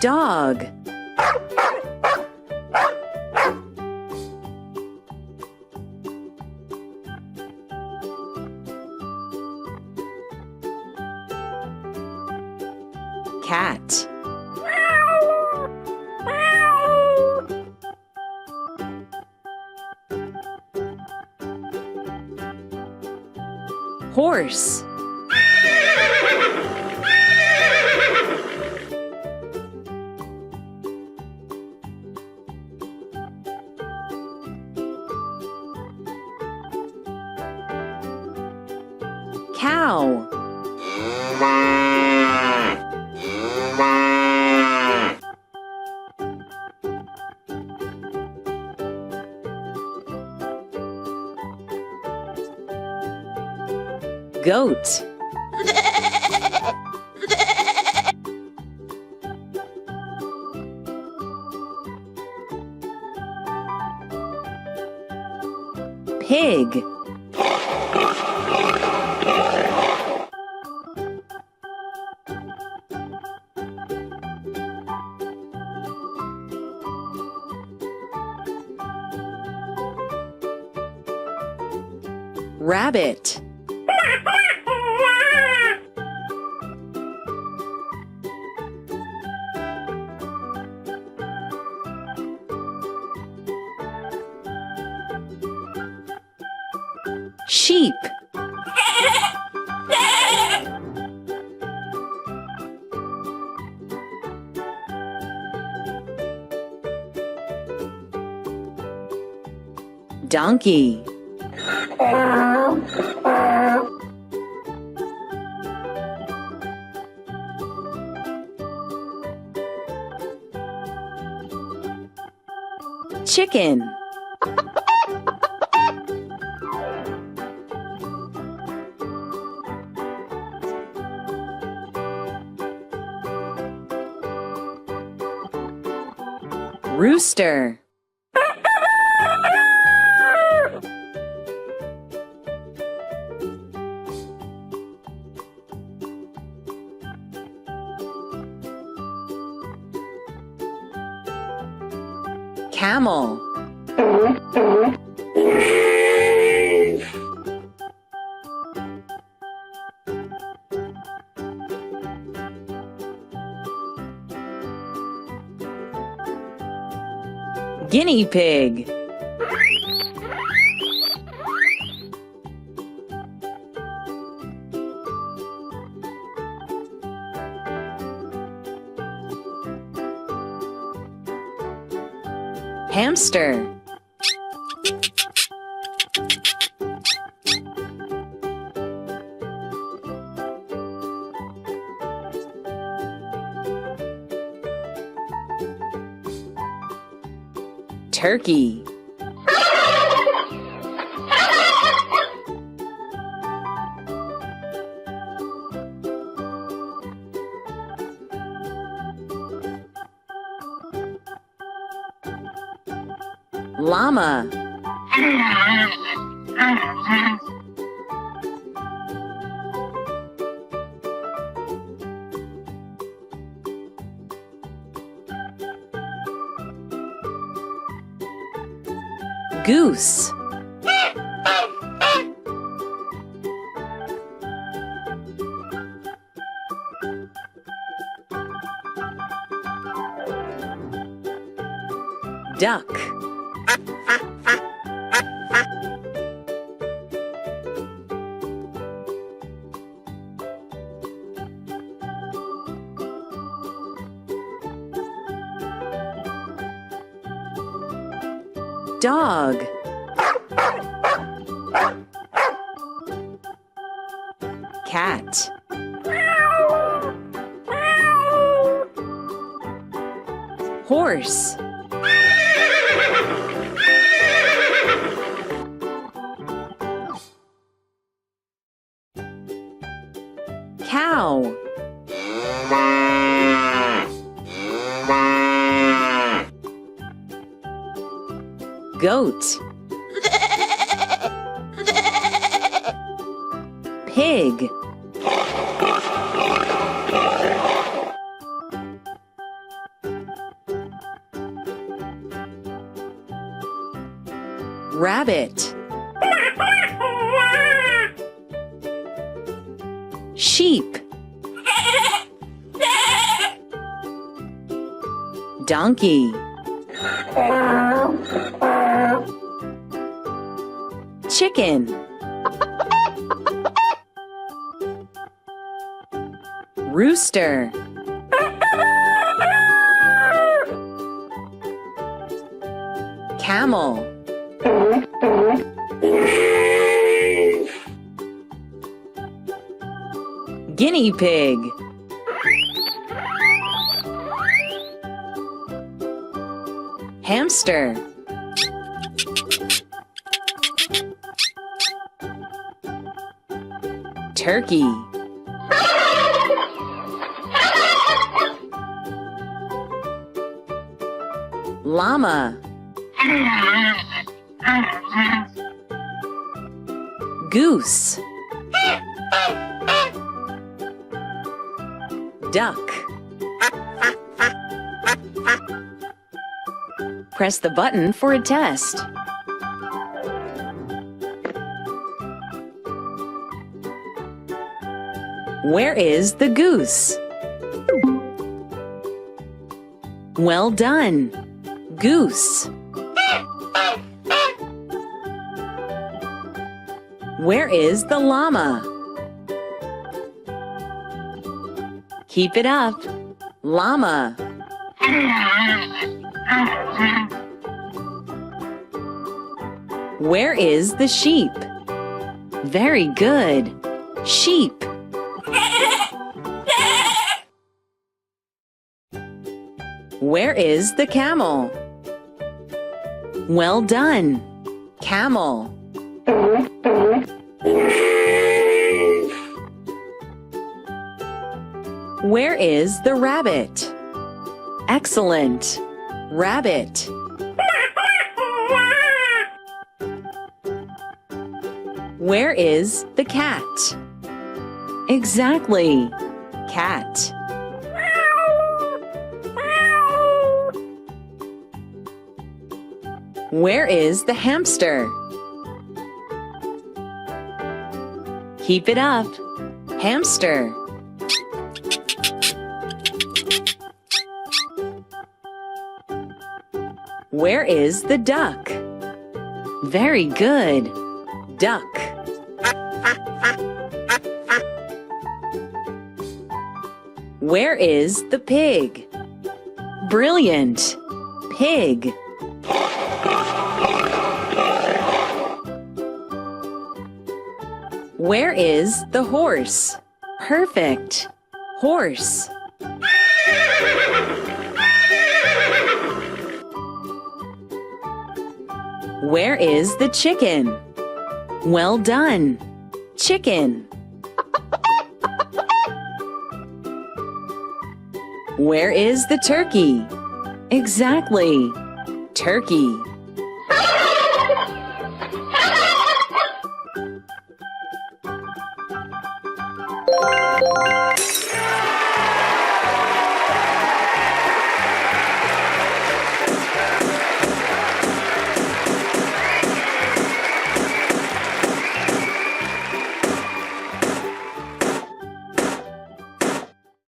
Dog. Cat. Horse. Cow. Goat. Pig. Rabbit. Sheep. Donkey. Chicken. Rooster. Camel. Guinea pig. Hamster. Turkey. Llama. Goose. Duck. Dog. Cat. Horse. Cow. Goat. Pig. Rabbit. Sheep. Donkey. Chicken. Rooster. Camel. Guinea pig. Hamster. Turkey. Llama. Goose. Duck. Press the button for a test. Where is the goose? Well done. Goose. Where is the llama? Keep it up. Llama. Where is the sheep? Very good. Sheep. Where is the camel? Well done. Camel. Where is the rabbit? Excellent. Rabbit. Where is the cat? Exactly. Cat. Where is the hamster? Keep it up. Hamster. Where is the duck? Very good. Duck. Where is the pig? Brilliant. Pig. Where is the horse? Perfect. Horse. Where is the chicken? Well done. Chicken. Where is the turkey? Exactly. Turkey.